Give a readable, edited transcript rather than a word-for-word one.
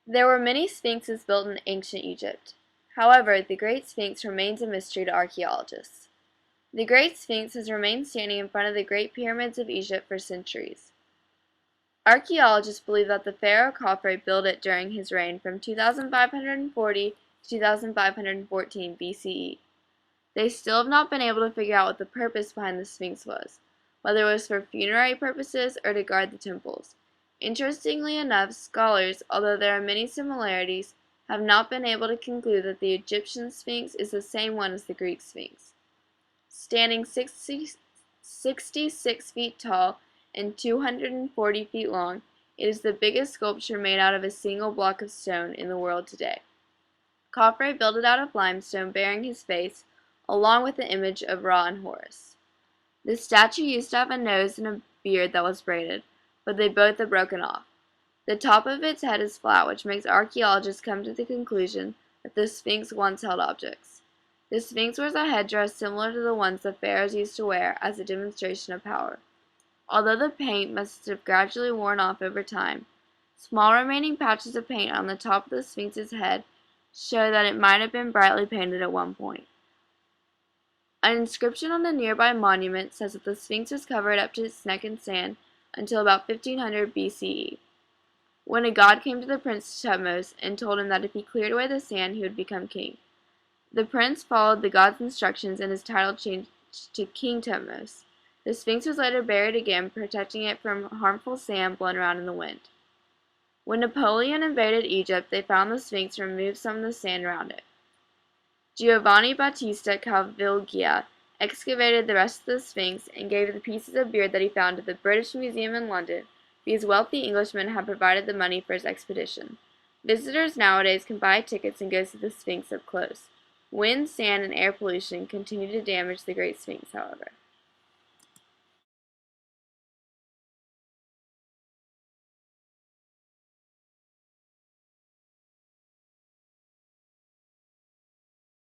There were many sphinxes built in ancient Egypt. However, the Great Sphinx remains a mystery to archaeologists. The Great Sphinx has remained standing in front of the Great Pyramids of Egypt for centuries. Archaeologists believe that the pharaoh Khafre built it during his reign from 2540 to 2514 BCE. They still have not been able to figure out what the purpose behind the Sphinx was, whether it was for funerary purposes or to guard the temples. Interestingly enough, scholars, although there are many similarities, have not been able to conclude that the Egyptian Sphinx is the same one as the Greek Sphinx. Standing 66 feet tall and 240 feet long, it is the biggest sculpture made out of a single block of stone in the world today. Khafre built it out of limestone bearing his face, along with the image of Ra and Horus. The statue used to have a nose and a beard that was braided, but they both have broken off. The top of its head is flat, which makes archaeologists come to the conclusion that the Sphinx once held objects. The Sphinx wears a headdress similar to the ones the pharaohs used to wear as a demonstration of power. Although the paint must have gradually worn off over time, small remaining patches of paint on the top of the Sphinx's head show that it might have been brightly painted at one point. An inscription on a nearby monument says that the Sphinx was covered up to its neck in sand until about 1500 BCE, when a god came to the prince Thutmose and told him that if he cleared away the sand, he would become king. The prince followed the god's instructions and his title changed to King Thutmose. The Sphinx was later buried again, protecting it from harmful sand blown around in the wind. When Napoleon invaded Egypt, they found the Sphinx and removed some of the sand around it. Giovanni Battista Caviglia excavated the rest of the Sphinx and gave the pieces of beard that he found to the British Museum in London because wealthy Englishmen had provided the money for his expedition. Visitors nowadays can buy tickets and go see the Sphinx up close. Wind, sand, and air pollution continue to damage the Great Sphinx, however.